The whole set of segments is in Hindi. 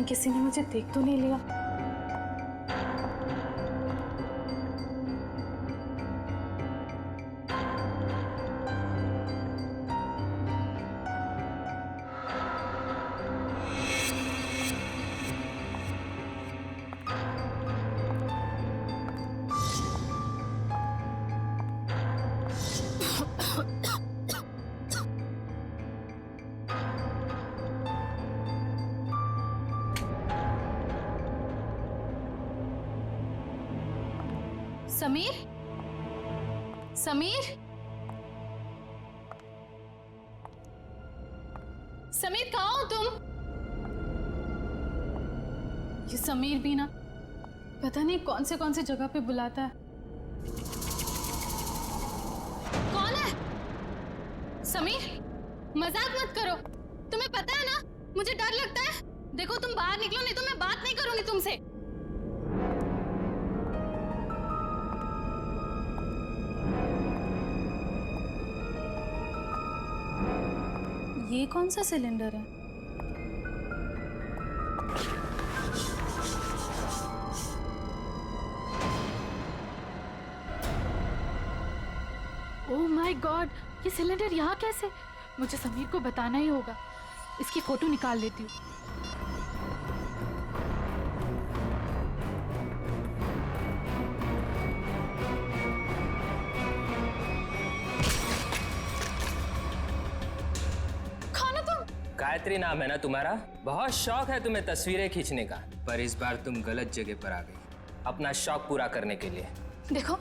कहीं किसी ने मुझे देख तो नहीं लिया। समीर, समीर, समीर कहाँ हो तुम? ये समीर भी ना पता नहीं कौन से जगह पे बुलाता है। कौन है? समीर, मजाक मत करो। तुम्हें पता है ना मुझे डर लगता है। देखो तुम बाहर निकलो नहीं तो मैं बात नहीं करूंगी तुमसे। ये कौन सा सिलेंडर है? ओह माय गॉड, ये सिलेंडर यहाँ कैसे? मुझे समीर को बताना ही होगा। इसकी फोटो निकाल लेती हूँ। गायत्री नाम है ना तुम्हारा? बहुत शौक है तुम्हें तस्वीरें खींचने का, पर इस बार तुम गलत जगह पर आ गई अपना शौक पूरा करने के लिए। देखो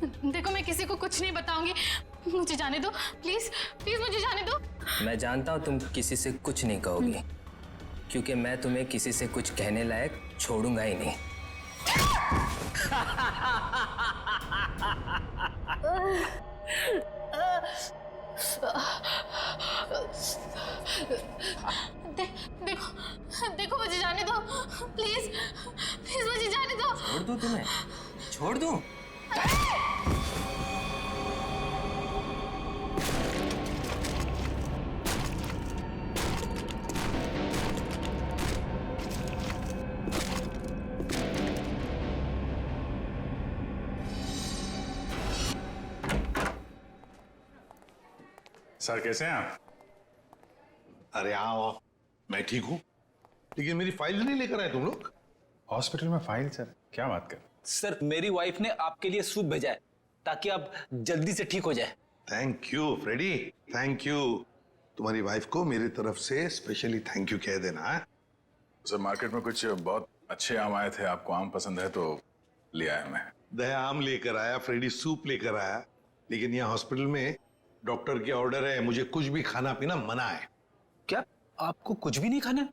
देखो, मैं किसी को कुछ नहीं बताऊंगी। मुझे जाने दो प्लीज, प्लीज मुझे जाने दो। मैं जानता हूँ तुम किसी से कुछ नहीं कहोगी, क्योंकि मैं तुम्हें किसी से कुछ कहने लायक छोड़ूंगा ही नहीं। देखो देखो, मुझे जाने दो प्लीज, प्लीज मुझे जाने दो। छोड़ दूं तुम्हें? छोड़ दूं? सर कैसे हैं आप? अरे आओ, मैं ठीक हूँ, लेकिन मेरी फाइल नहीं लेकर आए तुम लोग। हॉस्पिटल में फाइल? सर क्या बात कर। सर मेरी वाइफ ने आपके लिए सूप भेजा है ताकि आप जल्दी से ठीक हो जाए। Thank you Freddie, thank you. तुम्हारी वाइफ को मेरी तरफ से स्पेशली थैंक यू कह देना है। सर मार्केट में कुछ बहुत अच्छे आम आए थे, आपको आम पसंद है तो ले आया मैं। दया आम लेकर आया, फ्रेडी सूप लेकर आया, लेकिन यहाँ हॉस्पिटल में डॉक्टर के ऑर्डर है, मुझे कुछ भी खाना पीना मना है। क्या आपको कुछ भी नहीं खाना?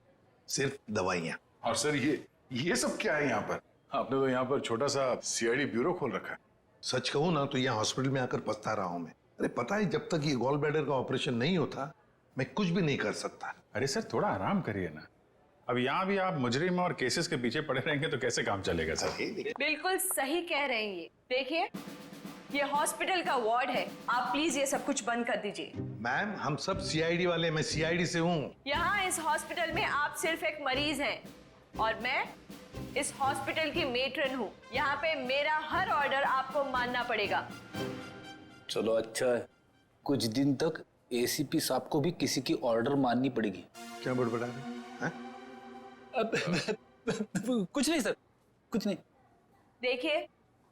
सिर्फ दवाइयाँ। और सर ये सब क्या है यहाँ पर? आपने तो यहाँ पर छोटा सा सीआईडी ब्यूरो खोल रखा है। सच कहूँ ना तो यहाँ हॉस्पिटल में आकर पछता रहा हूँ मैं। अरे पता है, जब तक ये गॉल ब्लैडर का ऑपरेशन नहीं होता मैं कुछ भी नहीं कर सकता। अरे सर थोड़ा आराम करिए ना। अब यहाँ भी आप मुजरिम और केसेस के पीछे पड़े रहेंगे तो कैसे काम चलेगा सर? बिल्कुल सही कह रहे हैं। ये देखिए, ये हॉस्पिटल का वार्ड है, आप प्लीज ये सब कुछ बंद कर दीजिए। मैम हम सब सीआईडी वाले, मैं सीआईडी से हूँ। यहाँ इस हॉस्पिटल में आप सिर्फ एक मरीज हैं और मैं इस हॉस्पिटल की मेट्रन हूँ। यहाँ पे मेरा हर ऑर्डर आपको मानना पड़ेगा। चलो अच्छा है, कुछ दिन तक एसीपी साहब को भी किसी की ऑर्डर माननी पड़ेगी। क्या बड़बड़ा रहे? कुछ नहीं सर, कुछ नहीं। देखिए,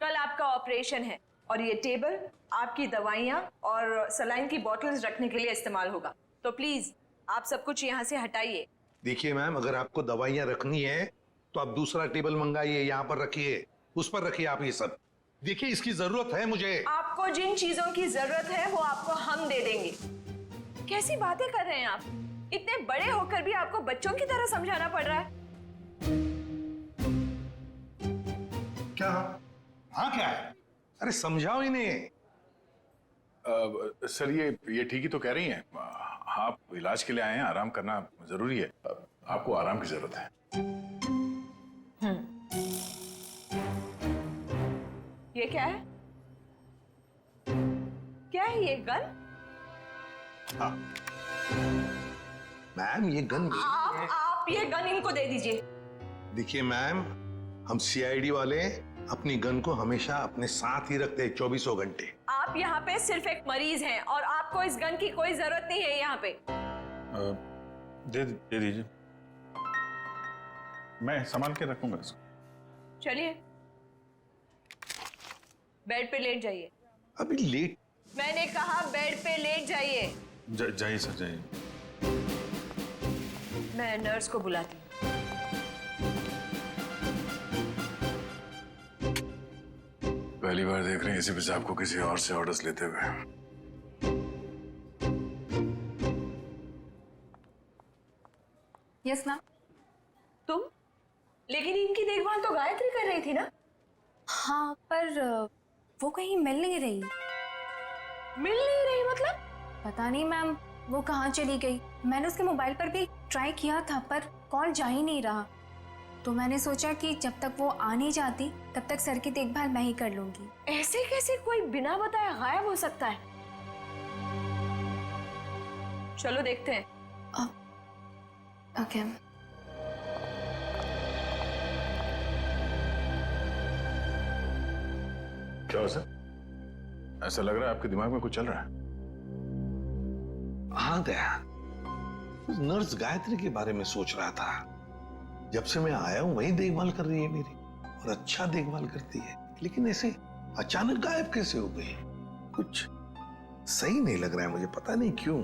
कल आपका ऑपरेशन है और ये टेबल आपकी दवाइयाँ और सलाइन की बॉटल्स रखने के लिए इस्तेमाल होगा, तो प्लीज आप सब कुछ यहाँ से हटाइए। देखिए मैम, अगर आपको दवाइयाँ रखनी है तो आप दूसरा टेबल मंगाइए, यहाँ पर रखिए, उस पर रखिए आप ये सब। देखिए इसकी जरूरत है मुझे। आपको जिन चीजों की जरूरत है वो आपको हम दे देंगे। कैसी बातें कर रहे हैं आप? इतने बड़े होकर भी आपको बच्चों की तरह समझाना पड़ रहा है। क्या? हाँ क्या है? अरे समझाओ इन्हें। सर ये ठीक ही तो कह रही हैं। आप इलाज के लिए आए हैं, आराम करना जरूरी है। आपको आराम की जरूरत है। ये क्या है? क्या है ये गन? हाँ मैम, ये गन आप आप ये गन इनको दे दीजिए। देखिए मैम, हम सीआईडी वाले अपनी गन को हमेशा अपने साथ ही रखते हैं 24 घंटे। आप यहाँ पे सिर्फ एक मरीज हैं और आपको इस गन की कोई जरूरत नहीं है यहाँ पे। दे दीजिए, मैं संभाल के रखूंगा इसको। चलिए बेड पे लेट जाइए। अभी लेट? मैंने कहा बेड पे लेट जाइए। जाइए सर, जाइए। मैं नर्स को बुलाती हूँ। पहली बार देख रहे हैं एसीपी साहब को किसी और से ऑर्डर्स लेते हुए। Yes ma'am. तुम? लेकिन इनकी देखभाल तो गायत्री कर रही थी ना? हाँ, पर वो कहीं मिल नहीं रही। मिल नहीं रही मतलब? पता नहीं मैम, वो कहाँ चली गई। मैंने उसके मोबाइल पर भी ट्राई किया था पर कॉल जा ही नहीं रहा। तो मैंने सोचा कि जब तक वो आ नहीं जाती तब तक सर की देखभाल मैं ही कर लूंगी। ऐसे कैसे कोई बिना बताए गायब हो सकता है? चलो देखते हैं। ओके। क्या हो सर? ऐसा लग रहा है आपके दिमाग में कुछ चल रहा है। हाँ दया, उस नर्स गायत्री के बारे में सोच रहा था। जब से मैं आया हूं वही देखभाल कर रही है मेरी, और अच्छा देखभाल करती है, लेकिन ऐसे अचानक गायब कैसे हो गई? कुछ सही नहीं लग रहा है मुझे, पता नहीं क्यों।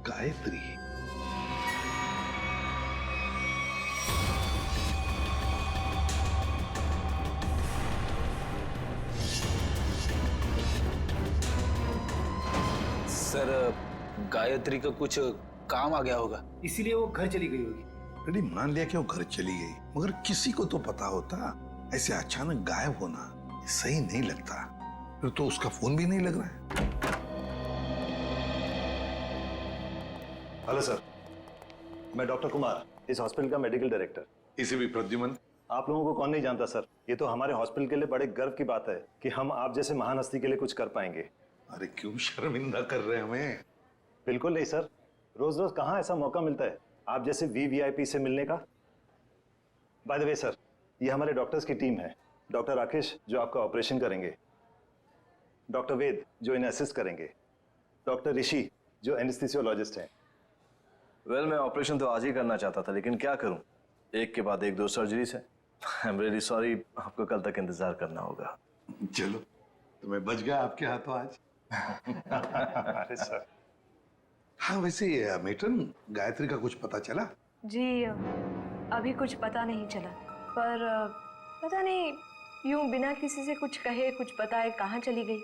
गायत्री सर, गायत्री का कुछ काम आ गया होगा, इसीलिए वो घर चली गई होगी। अरे मान लिया कि वो घर चली गई, मगर किसी को तो पता होता। ऐसे अचानक गायब होना ये सही नहीं लगता। फिर तो उसका फोन भी नहीं लग रहा है। हेलो सर, मैं डॉक्टर कुमार, इस हॉस्पिटल का मेडिकल डायरेक्टर। इसे भी प्रद्युमन। आप लोगों को कौन नहीं जानता सर, ये तो हमारे हॉस्पिटल के लिए बड़े गर्व की बात है कि हम आप जैसे महान हस्ती के लिए कुछ कर पाएंगे। अरे क्यों शर्मिंदा कर रहे हैं हमें? बिल्कुल नहीं सर, रोज रोज कहाँ ऐसा मौका मिलता है आप जैसे वीवीआईपी से मिलने का। बाय द वे सर, ये हमारे डॉक्टर्स की टीम है। डॉक्टर राकेश जो आपका ऑपरेशन करेंगे, डॉक्टर वेद जो इन्हें असिस्ट करेंगे, डॉक्टर ऋषि जो एनेस्थीसियोलॉजिस्ट हैं। वेल, मैं ऑपरेशन तो आज ही करना चाहता था, लेकिन क्या करूं, एक के बाद एक 2 सर्जरीज है। आई एम रियली सॉरी, आपको कल तक इंतजार करना होगा। चलो, तो मैं बच गया आपके हाथों आज। अरे सर। हाँ वैसे मेटन, गायत्री का कुछ पता चला? जी अभी कुछ पता नहीं चला, पर पता नहीं यूं बिना किसी से कुछ कहे कुछ बताए कहाँ चली गई।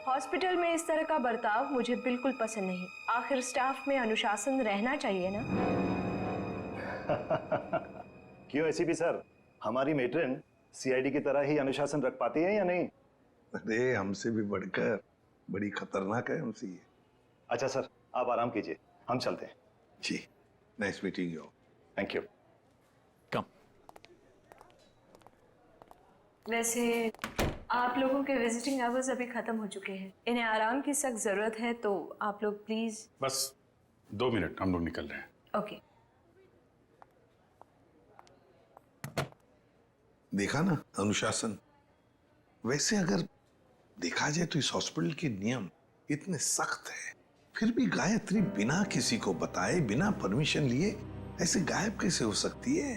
हॉस्पिटल में इस तरह का बर्ताव मुझे बिल्कुल पसंद नहीं। आखिर स्टाफ में अनुशासन रहना चाहिए ना। क्यों एसीपी सर, हमारी मेट्रन सीआईडी की तरह ही अनुशासन रख पाती है या नहीं? अरे हमसे भी बढ़कर बड़ी खतरनाक है हमसे ये। अच्छा सर, आप आराम कीजिए, हम चलते हैं। जी, nice meeting you. Thank you. वैसे आप लोगों के विजिटिंग आवर्स अभी खत्म हो चुके हैं, इन्हें आराम की सख्त जरूरत है, तो आप लोग प्लीज। बस 2 मिनट, हम लोग निकल रहे हैं। ओके। देखा ना अनुशासन। वैसे अगर देखा जाए तो इस हॉस्पिटल के नियम इतने सख्त हैं, फिर भी गायत्री बिना किसी को बताए, बिना परमिशन लिए ऐसे गायब कैसे हो सकती है?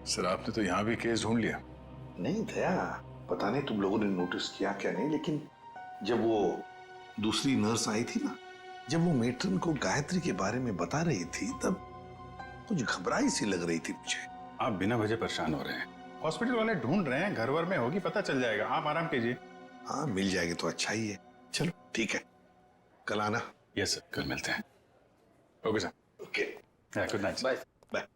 सर आपने तो यहाँ भी केस ढूंढ लिया। नहीं दया, पता नहीं तुम लोगों ने नोटिस किया क्या नहीं, लेकिन जब वो दूसरी नर्स आई थी ना, जब वो मेट्रन को गायत्री के बारे में बता रही थी, तब कुछ घबराई सी लग रही थी मुझे। आप बिना वजह परेशान हो रहे हैं, हॉस्पिटल वाले ढूंढ रहे हैं, घर वर में होगी, पता चल जाएगा। आप आराम कीजिए। हाँ मिल जाएगी तो अच्छा ही है। चलो ठीक है, कल आना। यस सर, कल मिलते हैं। Okay sir. Okay, good night. Bye. Bye.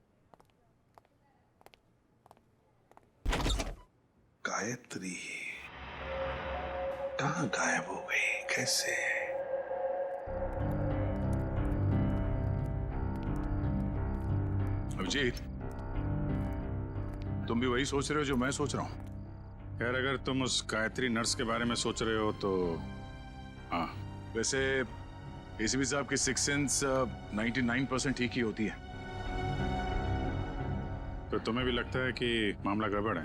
Gayatri कहाँ गायब हो गई, कैसे? अभिजीत, तुम भी वही सोच रहे हो जो मैं सोच रहा हूँ? खैर, अगर तुम उस गायत्री नर्स के बारे में सोच रहे हो तो हाँ, वैसे एसीपी साहब की सिक्स सेंस 99% ठीक ही होती है। तो तुम्हें भी लगता है कि मामला गड़बड़ है?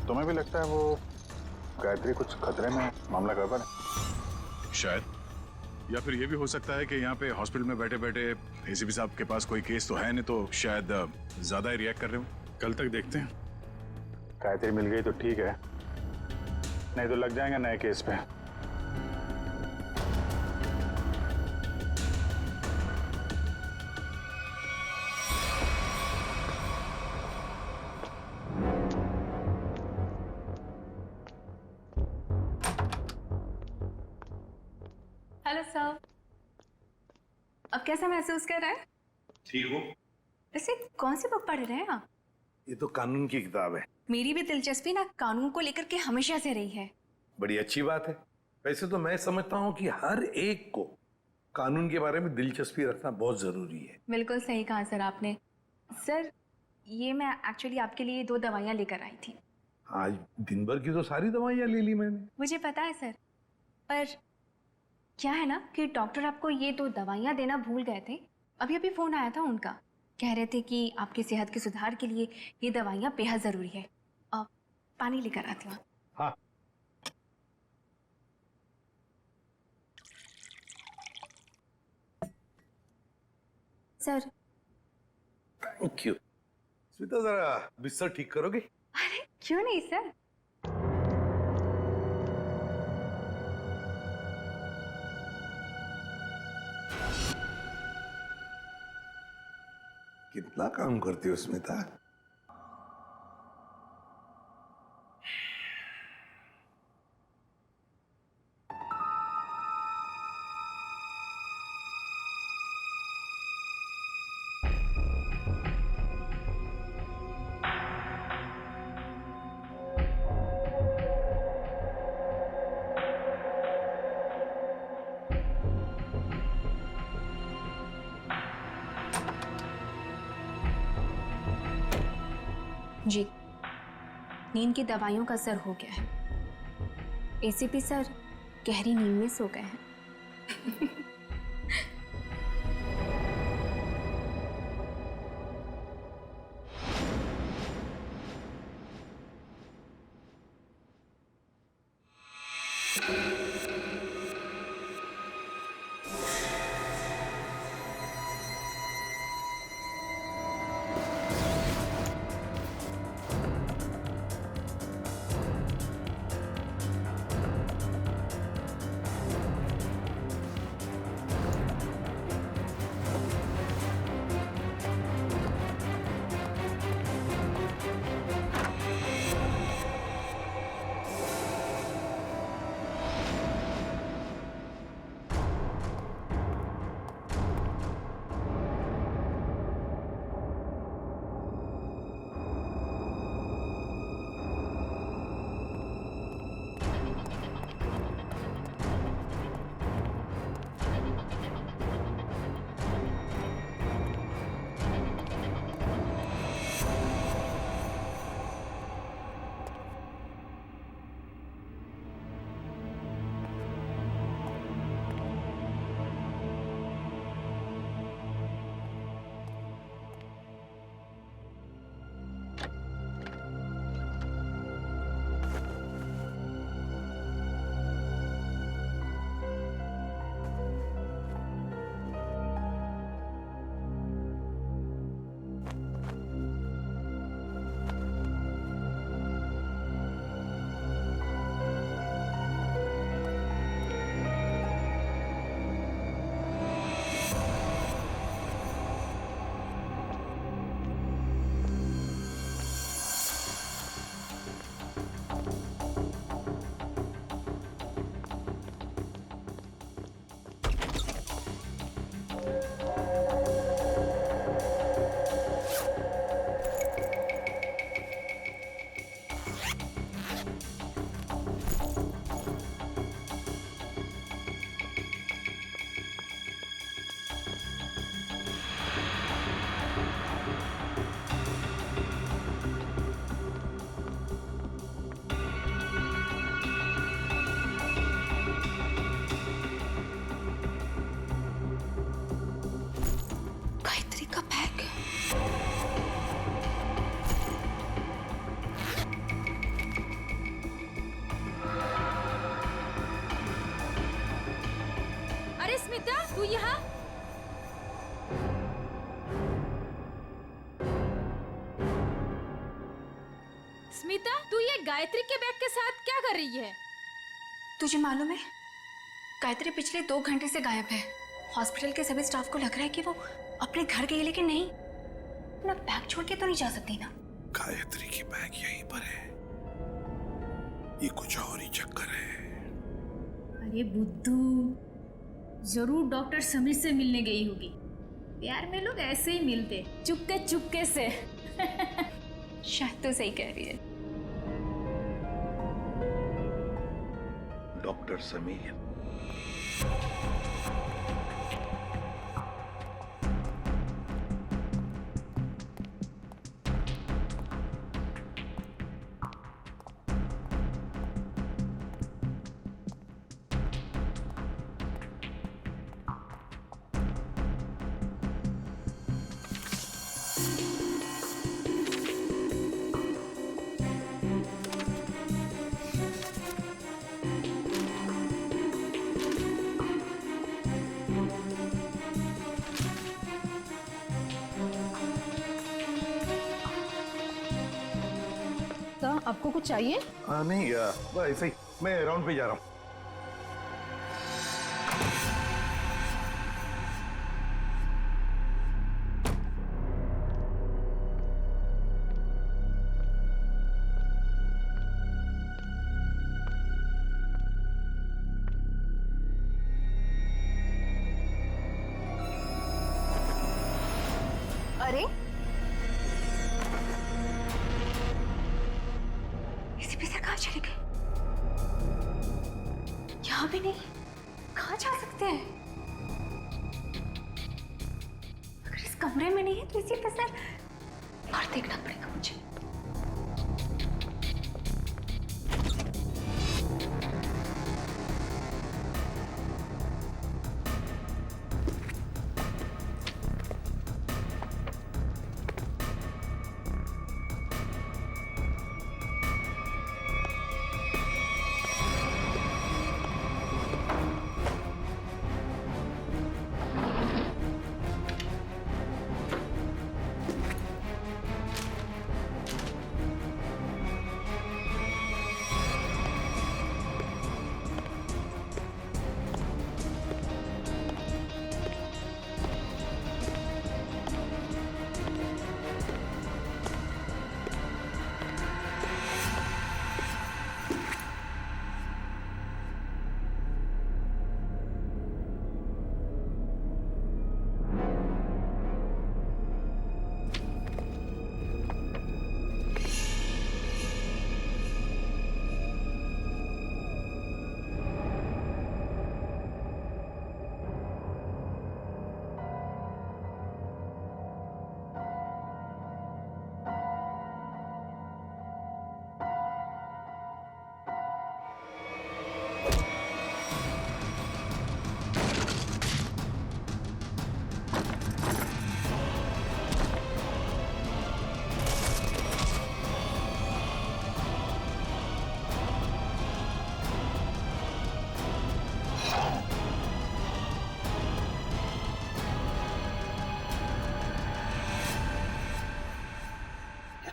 तुम्हें भी लगता है वो गायत्री कुछ खतरे में, मामला गड़बड़ है? शायद। या फिर ये भी हो सकता है कि यहाँ पे हॉस्पिटल में बैठे बैठे एसीपी साहब के पास कोई केस तो है नहीं, तो शायद ज्यादा ही रिएक्ट कर रहे हो। कल तक देखते हैं। गायत्री मिल गई तो ठीक है, नहीं तो लग जाएंगे नए केस पे। हेलो सर, अब कैसा महसूस कर रहे हैं? ठीक हूँ। वैसे कौन सी बुक पढ़ रहे हैं आप? ये तो कानून की किताब है। मेरी भी दिलचस्पी ना कानून को लेकर के हमेशा से रही है। बड़ी अच्छी बात है। वैसे तो मैं समझता हूँ कि हर एक को कानून के बारे में दिलचस्पी रखना बहुत जरूरी है। बिल्कुल सही कहा सर आपने। सर, ये मैं एक्चुअली आपके लिए 2 दवाइयाँ लेकर आई थी। आज दिन भर की तो सारी दवाइयाँ ले ली मैंने। मुझे पता है सर, पर क्या है ना कि डॉक्टर आपको ये 2 दवाइयाँ देना भूल गए थे। अभी अभी फ़ोन आया था उनका, कह रहे थे कि आपकी सेहत के सुधार के लिए ये दवाइयाँ बेहद ज़रूरी है। अब पानी लेकर आती हूँ। हाँ। सर। Thank you. स्मिता, जरा बिस्तर ठीक करोगे? अरे क्यों नहीं सर। कितना काम करती हो स्मिता? जी, नींद की दवाइयों का असर हो गया है। एसीपी सर गहरी नींद में सो गए हैं। तू यहाँ? स्मिता, तू ये गायत्री के बैग के साथ क्या कर रही है? तुझे मालूम है, गायत्री पिछले 2 घंटे से गायब है। हॉस्पिटल के सभी स्टाफ को लग रहा है कि वो अपने घर गई, लेकिन नहीं, अपना बैग छोड़ के तो नहीं जा सकती ना। गायत्री की बैग यहीं पर है, ये कुछ और ही चक्कर है। अरे बुद्धू, जरूर डॉक्टर समीर से मिलने गई होगी। प्यार में लोग ऐसे ही मिलते, चुपके चुपके से। शायद तो सही कह रही है। डॉक्टर समीर, आपको कुछ चाहिए? नहीं, ऐसे ही मैं राउंड पे जा रहा हूँ। अरे एसीपी सर कहाँ चले गए? यहाँ भी नहीं, कहाँ जा सकते हैं? अगर इस कमरे में नहीं है तो एसीपी सर बाहर देखना पड़ेगा मुझे।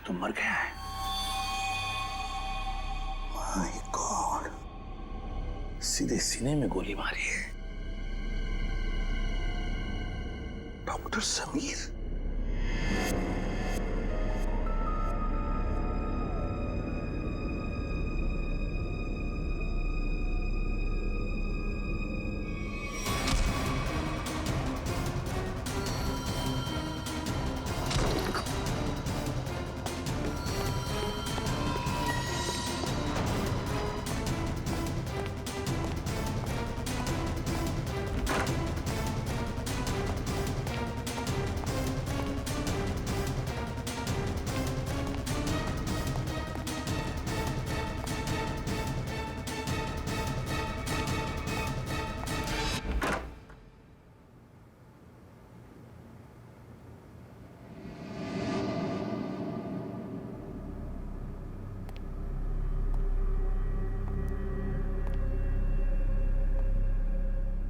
तो मर गया है। माय गॉड, सीधे सीने में गोली मारी है। डॉक्टर समीर,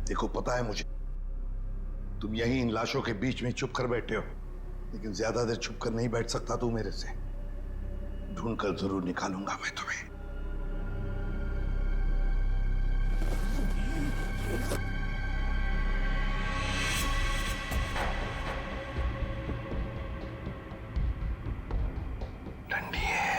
देखो पता है मुझे तुम यहीं इन लाशों के बीच में चुप कर बैठे हो, लेकिन ज्यादा देर चुप कर नहीं बैठ सकता तू मेरे से। ढूंढ कर जरूर निकालूंगा मैं तुम्हें। ठंडी है।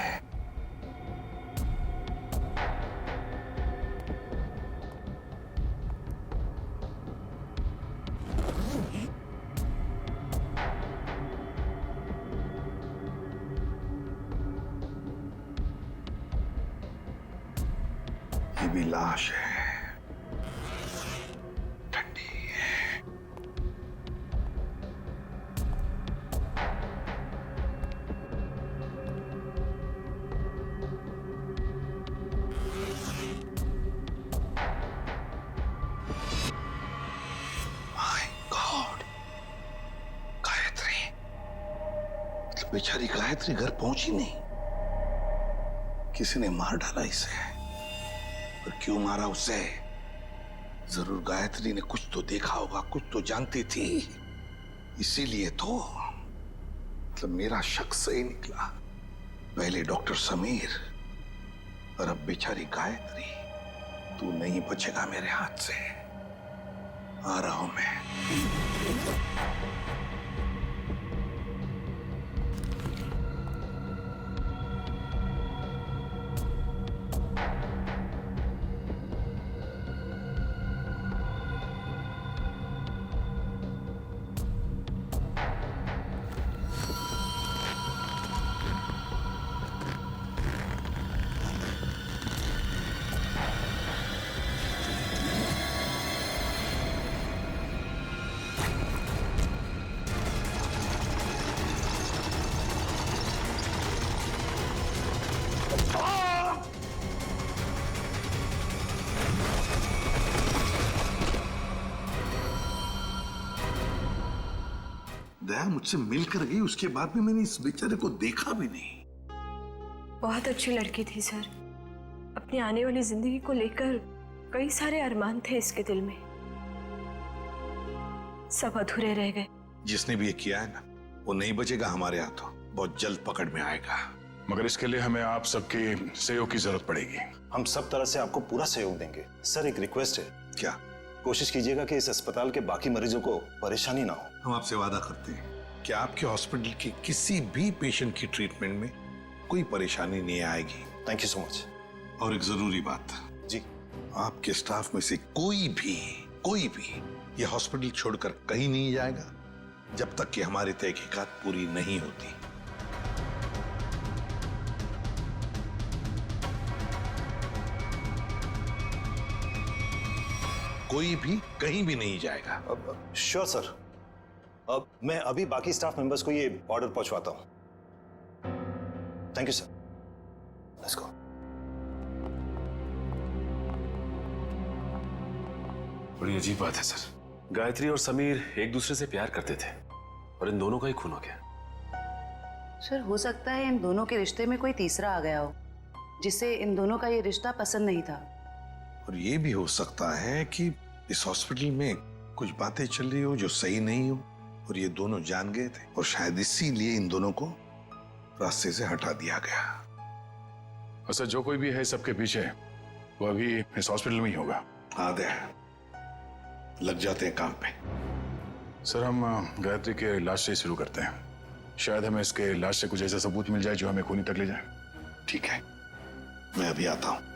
ये भी लाश है, ठंडी है। माय गॉड, गायत्री, मतलब बेचारी गायत्री घर पहुंची नहीं। किसी ने मार डाला इसे। पर क्यों मारा उसे? जरूर गायत्री ने कुछ तो देखा होगा, कुछ तो जानती थी, इसीलिए तो। मतलब मेरा शक सही निकला। पहले डॉक्टर समीर और अब बेचारी गायत्री। तू नहीं बचेगा मेरे हाथ से। आ रहा हूं मैं। दया मुझसे मिलकर गई, उसके बाद भी मैंने इस बेचारे को देखा भी नहीं। बहुत अच्छी लड़की थी सर। अपनी आने वाली जिंदगी को लेकर कई सारे अरमान थे इसके दिल में, सब अधूरे रह गए। जिसने भी ये किया है ना, वो नहीं बचेगा हमारे हाथों, बहुत जल्द पकड़ में आएगा। मगर इसके लिए हमें आप सबके सहयोग की जरूरत पड़ेगी। हम सब तरह से आपको पूरा सहयोग देंगे। सर एक रिक्वेस्ट है, क्या? कोशिश कीजिएगा कि इस अस्पताल के बाकी मरीजों को परेशानी ना हो। हम आपसे वादा करते हैं कि आपके हॉस्पिटल के किसी भी पेशेंट की ट्रीटमेंट में कोई परेशानी नहीं आएगी। Thank you so much. और एक जरूरी बात जी, आपके स्टाफ में से कोई भी ये हॉस्पिटल छोड़कर कहीं नहीं जाएगा जब तक कि हमारी तहकीकात पूरी नहीं होती। कोई भी कहीं भी नहीं जाएगा। Sure sir. अब मैं अभी बाकी स्टाफ मेंबर्स को ये ऑर्डर पहुंचवाता हूं। Thank you sir. Let's go. बड़ी अजीब बात है सर। गायत्री और समीर एक दूसरे से प्यार करते थे और इन दोनों का ही खून हो गया। सर हो सकता है इन दोनों के रिश्ते में कोई तीसरा आ गया हो, जिससे इन दोनों का ये रिश्ता पसंद नहीं था। और ये भी हो सकता है कि इस हॉस्पिटल में कुछ बातें चल रही हो जो सही नहीं हो और ये दोनों जान गए थे और शायद इसीलिए इन दोनों को रास्ते से हटा दिया गया। अच्छा, जो कोई भी है सबके पीछे, वो अभी इस हॉस्पिटल में ही होगा। आदे लग जाते हैं काम पे। सर हम गायत्री के लाश से शुरू करते हैं। शायद हमें इसके लाश से कुछ ऐसा सबूत मिल जाए जो हमें खूनी तक ले जाए। ठीक है, मैं अभी आता हूं।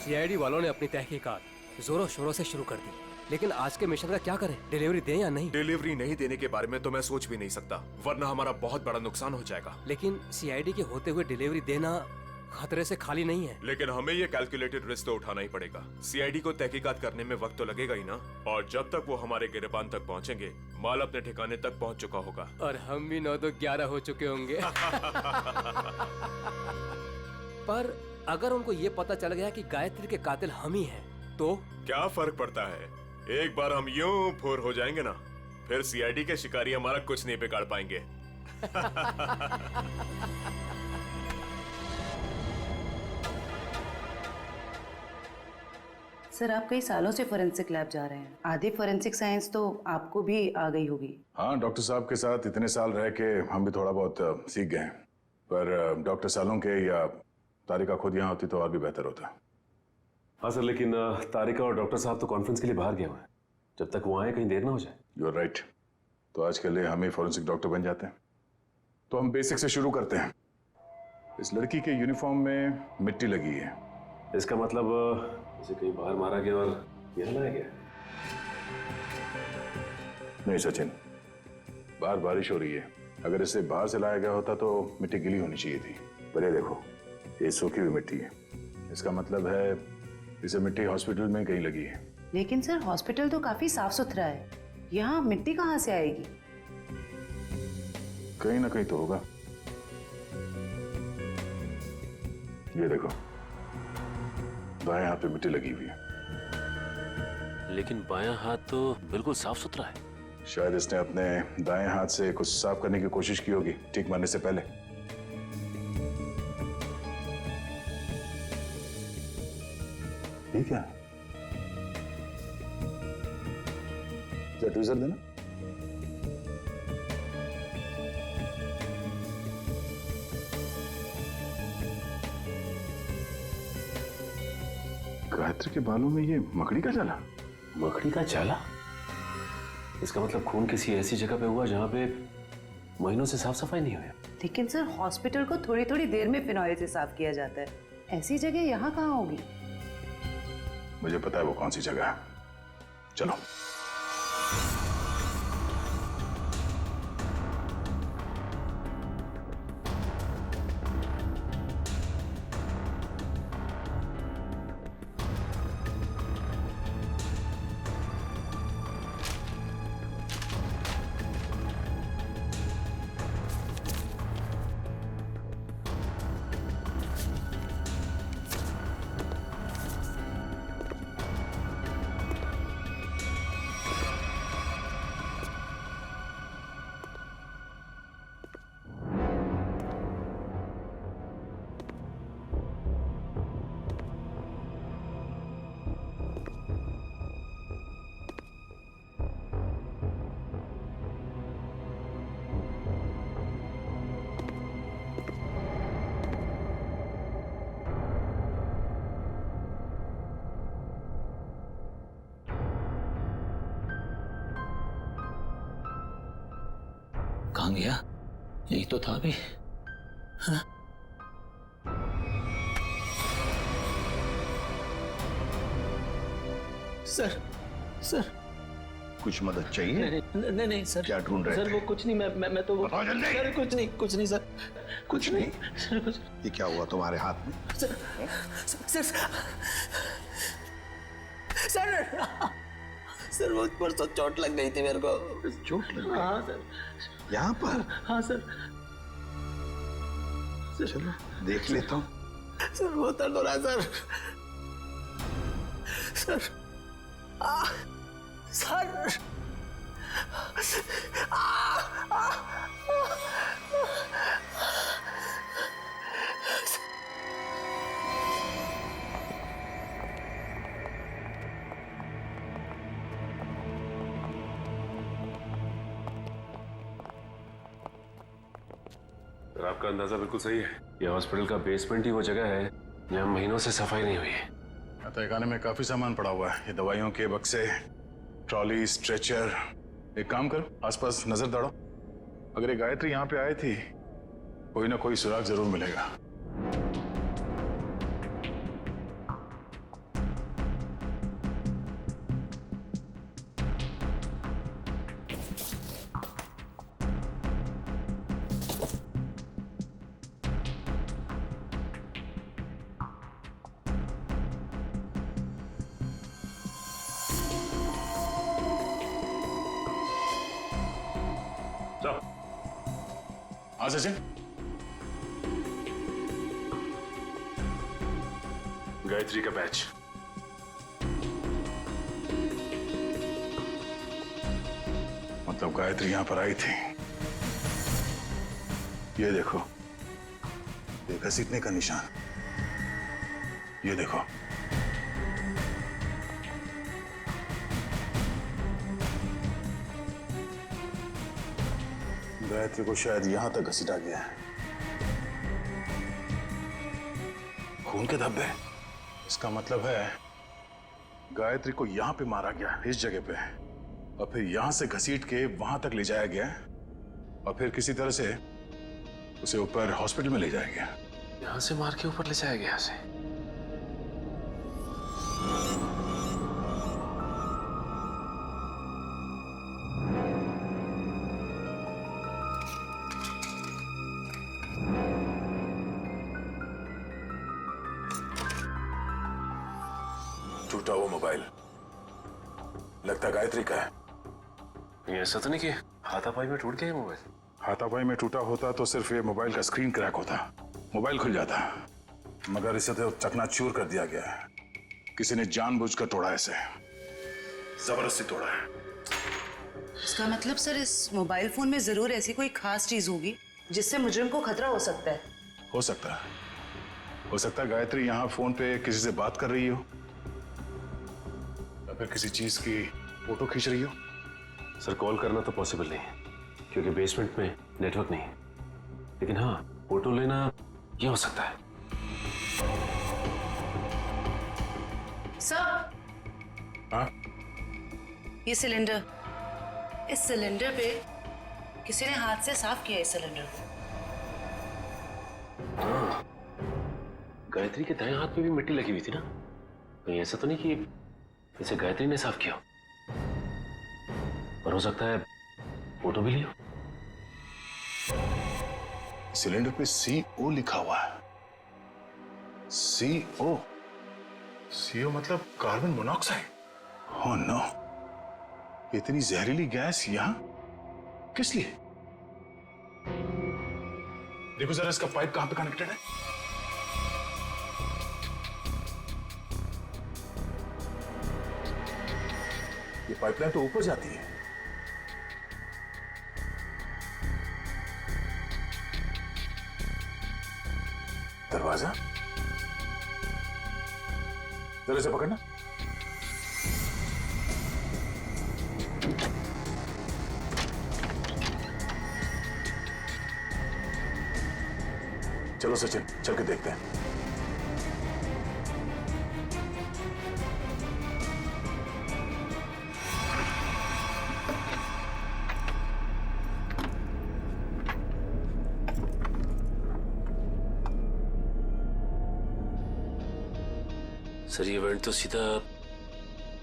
सीआईडी वालों ने अपनी तहकीकात जोरों शोरों से शुरू कर दी, लेकिन आज के मिशन का क्या करें? डिलीवरी दें या नहीं? डिलीवरी नहीं देने के बारे में तो मैं सोच भी नहीं सकता, वरना हमारा बहुत बड़ा नुकसान हो जाएगा। लेकिन सीआईडी के होते हुए डिलीवरी देना खतरे से खाली नहीं है। लेकिन हमें ये कैलकुलेटेड रिस्क तो उठाना ही पड़ेगा। सीआईडी को तहकीकात करने में वक्त तो लगेगा ही ना, और जब तक वो हमारे गिरबान तक पहुंचेंगे, माल अपने ठिकाने तक पहुंच चुका होगा और हम भी 9 तो 11 हो चुके होंगे। पर अगर उनको ये पता चल गया कि गायत्री के कातिल हम ही हैं, तो क्या फर्क पड़ता है? एक बार हम यूं फुर हो जाएंगे ना, फिर सीआईडी के शिकारी हमारा कुछ नहीं बिगाड़ पाएंगे। सर आप कई सालों से फोरेंसिक लैब जा रहे हैं, आधी फोरेंसिक साइंस तो आपको भी आ गई होगी। हाँ, डॉक्टर साहब के साथ इतने साल रह के हम भी थोड़ा बहुत सीख गए हैं। पर डॉक्टर सालों के या तारिका खुद यहाँ होती तो और भी बेहतर होता। हाँ सर, लेकिन तारिका और डॉक्टर साहब तो कॉन्फ्रेंस के लिए बाहर गए हुए हैं। जब तक वो आए कहीं देर ना हो जाए। You are right. तो आज के लिए हम ही फॉरेंसिक डॉक्टर बन जाते हैं। तो हम बेसिक से शुरू करते हैं। इस लड़की के यूनिफॉर्म में मिट्टी लगी है। इसका मतलब इसे कहीं बाहर मारा गया और यहाँ लाया गया। नहीं सचिन, बाहर बारिश हो रही है। अगर इसे बाहर से लाया गया होता तो मिट्टी गीली होनी चाहिए थी। पर ये देखो, ये सूखी हुई मिट्टी है। इसका मतलब है इसे मिट्टी हॉस्पिटल में कहीं लगी है। लेकिन सर हॉस्पिटल तो काफी साफ सुथरा है, यहाँ मिट्टी कहाँ से आएगी? कहीं ना कहीं तो होगा। ये देखो, बाएं हाथ पे मिट्टी लगी हुई है। लेकिन बायां हाथ तो बिल्कुल साफ सुथरा है। शायद इसने अपने दाएं हाथ से कुछ साफ करने की कोशिश की होगी ठीक मारने से पहले। ठीक है, ट्वीजर देना। गायत्री के बालों में ये मकड़ी का जाला। मकड़ी का जाला? इसका मतलब खून किसी ऐसी जगह पे हुआ जहाँ पे महीनों से साफ सफाई नहीं हुई। लेकिन सर हॉस्पिटल को थोड़ी थोड़ी देर में फिनॉइल से साफ किया जाता है, ऐसी जगह यहाँ कहाँ होगी? मुझे पता है वो कौन सी जगह है। चलो। कहाँ गया? यही तो था अभी। हाँ? सर, सर कुछ मदद चाहिए? नहीं नहीं सर। क्या ढूंढ रहे सर? थे? वो कुछ नहीं, मैं तो बताओ जल्दी। सर कुछ नहीं सर। कुछ नहीं? सर कुछ। ये क्या हुआ तुम्हारे हाथ में? सर सर सर वो परसों चोट लग गई थी मेरे को। चोट लग गई? हाँ सर। यहाँ पर? हाँ सर। चलो देख लेता हूँ। सर वो दर्द हो रहा है सर। सर सर आपका अंदाजा बिल्कुल सही है। यह हॉस्पिटल का बेसमेंट ही वो जगह है जहाँ महीनों से सफाई नहीं हुई है। तहखाने में काफी सामान पड़ा हुआ है। ये दवाइयों के बक्से, ट्रॉली, स्ट्रेचर। एक काम करो, आसपास नजर दौड़ो। अगर ये गायत्री यहाँ पे आई थी, कोई ना कोई सुराग जरूर मिलेगा। हाँ सचिन, गायत्री का बैच। मतलब गायत्री यहाँ पर आई थी। ये देखो, ये घसीटने का निशान। ये देखो, गायत्री को शायद यहां तक घसीटा गया है। खून के धब्बे, इसका मतलब है गायत्री को यहां पे मारा गया, इस जगह पे, और फिर यहां से घसीट के वहां तक ले जाया गया, और फिर किसी तरह से उसे ऊपर हॉस्पिटल में ले जाया गया। यहां से मार के ऊपर ले जाया गया उसे। टूटा वो मोबाइल लगता गायत्री का है। ये ऐसा तो नहीं कि हाथापाई में टूट गया ये मोबाइल? हाथापाई में टूटा होता तो सिर्फ ये मोबाइल का स्क्रीन क्रैक होता, मोबाइल खुल जाता, मगर इसे तो चकनाचूर कर दिया गया है। किसी ने जानबूझकर तोड़ा, इसे जबरदस्ती तोड़ा है। इसका मतलब सर इस मोबाइल फोन में जरूर ऐसी कोई खास चीज होगी जिससे मुजरिम को खतरा हो सकता है। हो सकता है, हो सकता है गायत्री यहाँ फोन पे किसी से बात कर रही हो, या फिर किसी चीज की फोटो खींच रही हो। सर कॉल करना तो पॉसिबल नहीं है क्योंकि बेसमेंट में नेटवर्क नहीं है, लेकिन हाँ फोटो लेना ये हो सकता है। सर, हाँ? ये सिलेंडर, इस सिलेंडर पे किसी ने हाथ से साफ किया इस सिलेंडर को। हाँ, गायत्री के दाएं हाथ पे भी मिट्टी लगी हुई थी ना, कहीं ऐसा तो नहीं कि इसे गायत्री ने साफ किया, और हो सकता है फोटो भी लिया। सिलेंडर पे CO लिखा हुआ है। CO, CO मतलब कार्बन मोनोऑक्साइड। ओह नो, इतनी जहरीली गैस यहां किस लिए? देखो जरा इसका पाइप कहां पे कनेक्टेड है। ये पाइपलाइन तो ऊपर जाती है। दरवाजा जरा से पकड़ना। चलो सचिन, चल के देखते हैं। सर ये इवेंट तो सीधा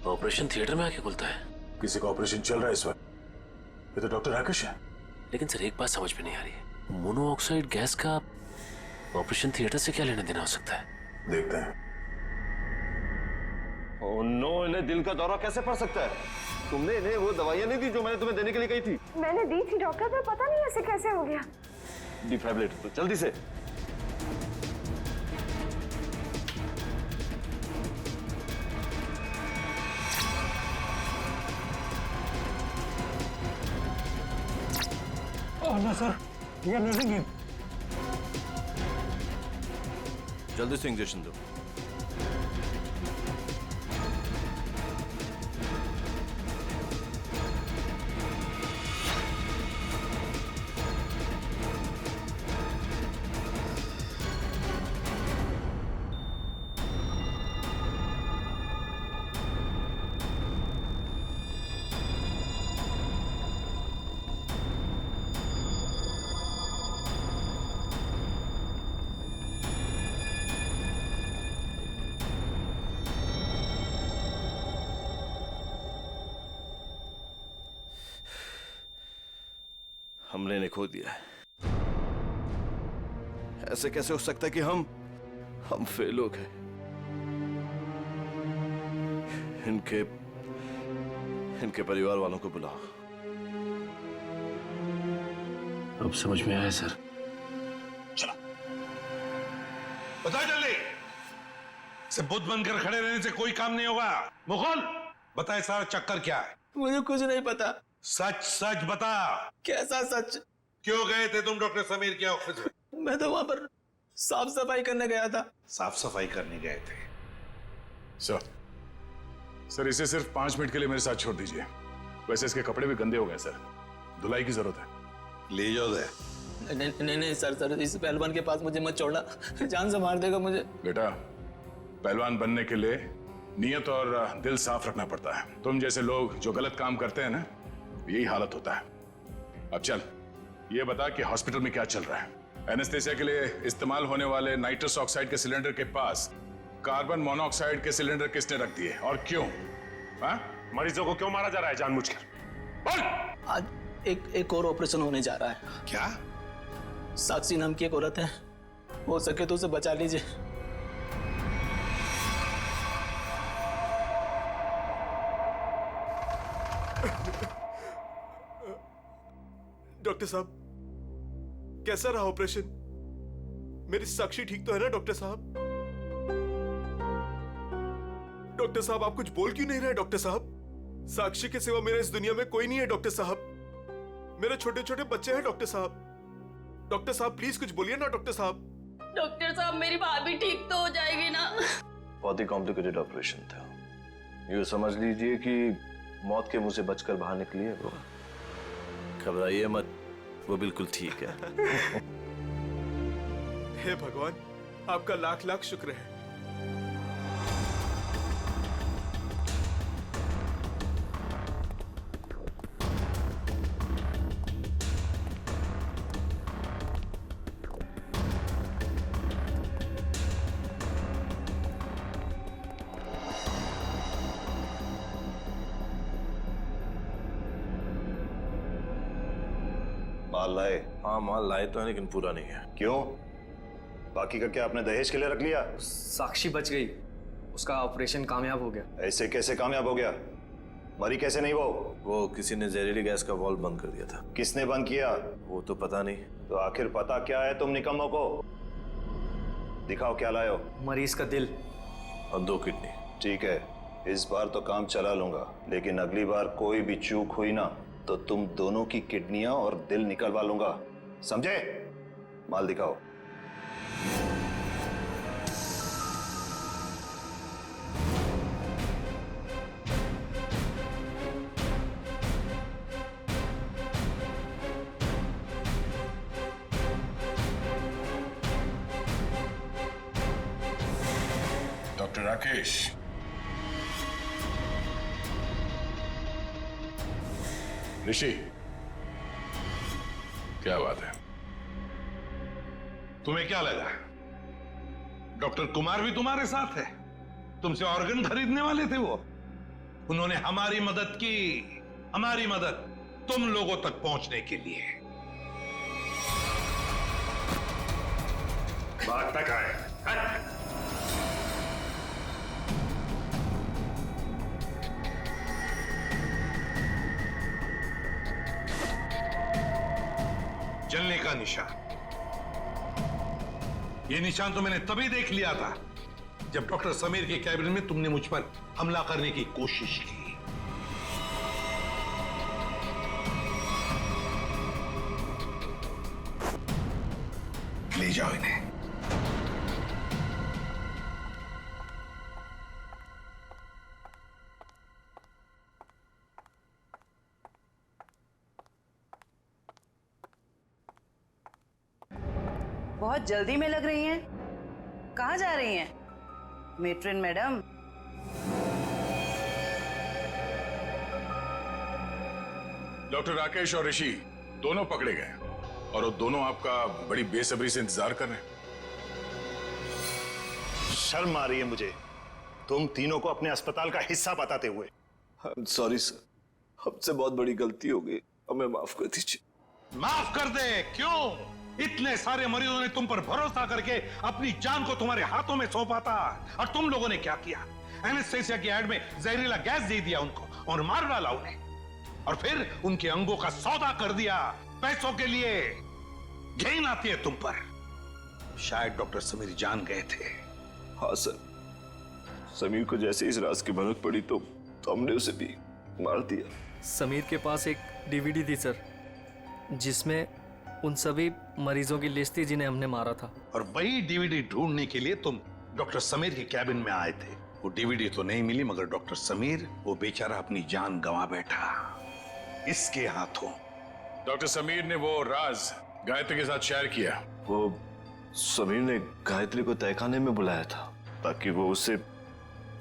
ऑपरेशन थिएटर में आके खुलता है। किसी का ऑपरेशन चल रहा है इस वक्त। ये तो डॉक्टर राकेश है। लेकिन सर एक बात समझ में नहीं आ रही है, मोनोऑक्साइड गैस का ऑपरेशन थिएटर से क्या लेना देना हो सकता है? देखते हैं। ओह नो, इन्हें दिल का दौरा कैसे पड़ सकता है? तुमने इन्हें वो दवाइयां नहीं दी जो मैंने तुम्हें देने के लिए कही थी? मैंने दी थी डॉक्टर, पर पता नहीं ऐसे कैसे हो गया। डिफाइब्रिलेटर, तो जल्दी से। ना सर, ये नर्सिंग है। जल्दी से इंजेक्शन दो। हमने इन्हें खो दिया है। ऐसे कैसे हो सकता है कि हम फेल हो गए? इनके परिवार वालों को बुलाओ। अब समझ में आया सर। चलो बताओ जल्दी। से बुद्ध बनकर खड़े रहने से कोई काम नहीं होगा। मुगल, बताए सारा चक्कर क्या है? मुझे कुछ नहीं पता। सच सच बता। कैसा सच? क्यों गए थे तुम डॉक्टर समीर के ऑफिस में? मैं तो वहां पर साफ सफाई करने गया था। साफ सफाई करने गए थे? सर इसे सिर्फ 5 मिनट के लिए मेरे साथ छोड़ दीजिए। वैसे इसके कपड़े भी गंदे हो गए सर, धुलाई की जरूरत है। ले जाओ दे। नहीं नहीं सर, इस पहलवान के पास मुझे मत छोड़ना, जान से मार देगा मुझे। बेटा, पहलवान बनने के लिए नियत और दिल साफ रखना पड़ता है। तुम जैसे लोग जो गलत काम करते हैं ना, यही हालत होता है। अब चल, ये बता कि हॉस्पिटल में क्या चल रहा है? एनेस्थेसिया के लिए इस्तेमाल होने वाले नाइट्रस ऑक्साइड के सिलेंडर के पास कार्बन मोनोऑक्साइड के सिलेंडर किसने रख दिए और क्यों? हाँ? मरीजों को क्यों मारा जा रहा है जानबूझकर? बोल। आज एक और ऑपरेशन होने जा रहा है। क्या? साक्षी नाम की एक औरत है, हो सके तो उसे बचा लीजिए। डॉक्टर साहब, कैसा रहा ऑपरेशन? मेरी साक्षी ठीक तो है ना डॉक्टर साहब? डॉक्टर साहब, आप कुछ बोल क्यों नहीं रहे? डॉक्टर साहब, साक्षी के सिवा मेरे इस दुनिया में कोई नहीं है डॉक्टर साहब। मेरे छोटे छोटे बच्चे हैं डॉक्टर साहब। डॉक्टर साहब प्लीज कुछ बोलिए ना डॉक्टर साहब। डॉक्टर साहब, मेरी भाभी ठीक तो हो जाएगी ना? बहुत ही कॉम्प्लिकेटेड ऑपरेशन था। यूँ समझ लीजिए कि मौत के मुंह से बचकर बाहर निकली है वो। घबराइए मत, वो बिल्कुल ठीक है। हे भगवान, आपका लाख लाख शुक्र है। माल लाए? हाँ माल लाए तो है, लेकिन पूरा नहीं है। क्यों? बाकी का क्या आपने दहेज के लिए रख लिया? साक्षी बच गई, उसका ऑपरेशन कामयाब हो गया। ऐसे कैसे कामयाब हो गया? मरी कैसे नहीं वो किसी ने जहरीली गैस का वाल्व बंद कर दिया था। किसने बंद किया? वो तो पता नहीं। तो आखिर पता क्या है तुम निकम्मों को? दिखाओ क्या लाए हो। मरीज का दिल और 2 किडनी। ठीक है, इस बार तो काम चला लूंगा, लेकिन अगली बार कोई भी चूक हुई ना तो तुम दोनों की किडनियां और दिल निकलवा लूंगा, समझे? माल दिखाओ। डॉक्टर राकेश, ऋषि, क्या बात है? तुम्हें क्या लगा डॉक्टर कुमार भी तुम्हारे साथ है? तुमसे ऑर्गन खरीदने वाले थे वो। उन्होंने हमारी मदद की, हमारी मदद तुम लोगों तक पहुंचने के लिए। बात तक आए। जलने का निशान, ये निशान तो मैंने तभी देख लिया था जब डॉक्टर समीर के कैबिन में तुमने मुझ पर हमला करने की कोशिश की। ले जाओ इन्हें। बहुत जल्दी में लग रही हैं। कहाँ जा रही हैं मेट्रिन मैडम? डॉक्टर राकेश और ऋषि दोनों पकड़े गए और वो दोनों आपका बड़ी बेसब्री से इंतजार कर रहे हैं। शर्म आ रही है मुझे तुम तीनों को अपने अस्पताल का हिस्सा बताते हुए। सॉरी सर, हमसे बहुत बड़ी गलती हो गई, हमें माफ कर दीजिए। माफ कर दे? क्यों? इतने सारे मरीजों ने तुम पर भरोसा करके अपनी जान को तुम्हारे हाथों में सौंपा था, और तुम लोगों ने क्या किया? एनेस्थेसिया की एड में जहरीला गैस दे दिया उनको और मार डाला उन्हें, और फिर उनके अंगों का सौदा कर दिया पैसों के लिए। घिन आती है तुम पर। शायद डॉक्टर समीर जान गए थे। हाँ सर, समीर को जैसे इस राज की भनक पड़ी तो हमने उसे भी मार दिया। समीर के पास एक डीवीडी थी सर, जिसमें उन सभी मरीजों की लिस्ट थी जिन्हें हमने मारा था। और वही डीवीडी ढूंढने के लिए तुम डॉक्टर समीर के कैबिन में आए थे। वो डीवीडी तो नहीं मिली, मगर डॉक्टर समीर वो बेचारा अपनी जान गंवा बैठा इसके हाथों। डॉक्टर समीर ने वो राज गायत्री के साथ शेयर किया। वो समीर ने गायत्री को तहखाने में बुलाया था ताकि वो उसे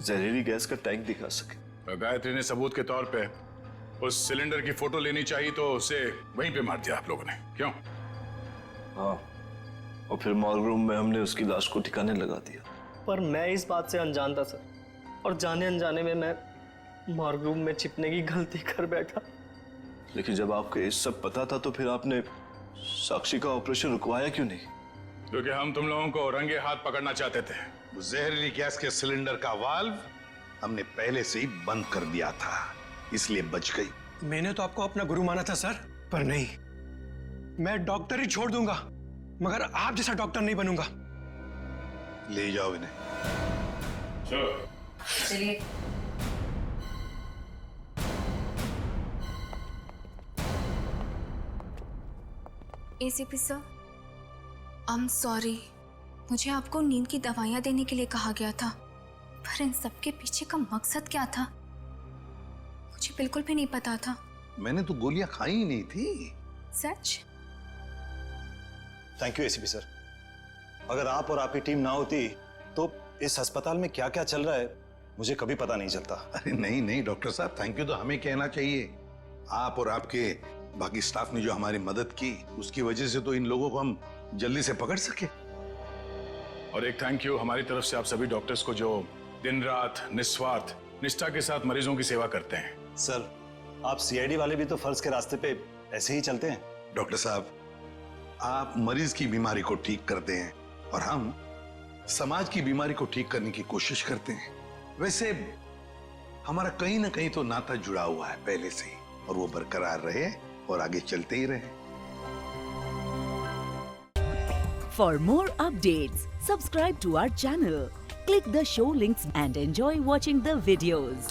जहरीली गैस का टैंक दिखा सके। और गायत्री ने सबूत के तौर पे उस सिलेंडर की फोटो लेनी चाहिए तो उसे वहीं पे मार दिया आप लोगों ने, क्यों? हाँ, और फिर मॉर्ग रूम में हमने उसकी लाश को ठिकाने लगा दिया। पर मैं इस बात से अनजान था सर, और जाने अनजाने में मैं मॉर्ग रूम में छिपने की गलती कर बैठा। लेकिन जब आपको ये सब पता था तो फिर आपने साक्षी का ऑपरेशन रुकवाया क्यों नहीं? क्योंकि हम तुम लोगों को रंगे हाथ पकड़ना चाहते थे। जहरीली गैस के सिलेंडर का वाल्व हमने पहले से ही बंद कर दिया था, इसलिए बच गई। मैंने तो आपको अपना गुरु माना था सर, पर नहीं, मैं डॉक्टर ही छोड़ दूंगा मगर आप जैसा डॉक्टर नहीं बनूंगा। ले जाओ इन्हें। चलिए। ACP sir, I am sorry, मुझे आपको नींद की दवाइयाँ देने के लिए कहा गया था, पर इन सब के पीछे का मकसद क्या था मुझे बिल्कुल भी नहीं पता था। मैंने तो गोलियां खाई ही नहीं थी। सच? Thank you ACP sir. अगर आप और आपकी टीम ना होती तो इस अस्पताल में क्या क्या चल रहा है मुझे कभी पता नहीं चलता। अरे नहीं नहीं डॉक्टर साहब, थैंक यू तो हमें कहना चाहिए। आप और आपके बाकी स्टाफ ने जो हमारी मदद की उसकी वजह से तो इन लोगों को हम जल्दी से पकड़ सके। और एक थैंक यू हमारी तरफ से आप सभी डॉक्टर्स को जो दिन रात निस्वार्थ निष्ठा के साथ मरीजों की सेवा करते हैं। सर, आप सीआईडी वाले भी तो फर्ज के रास्ते पे ऐसे ही चलते हैं। डॉक्टर साहब, आप मरीज की बीमारी को ठीक करते हैं और हम समाज की बीमारी को ठीक करने की कोशिश करते हैं। वैसे हमारा कहीं ना कहीं तो नाता जुड़ा हुआ है पहले से ही, और वो बरकरार रहे और आगे चलते ही रहे। For more updates, subscribe to our channel, click the show links and enjoy watching the videos.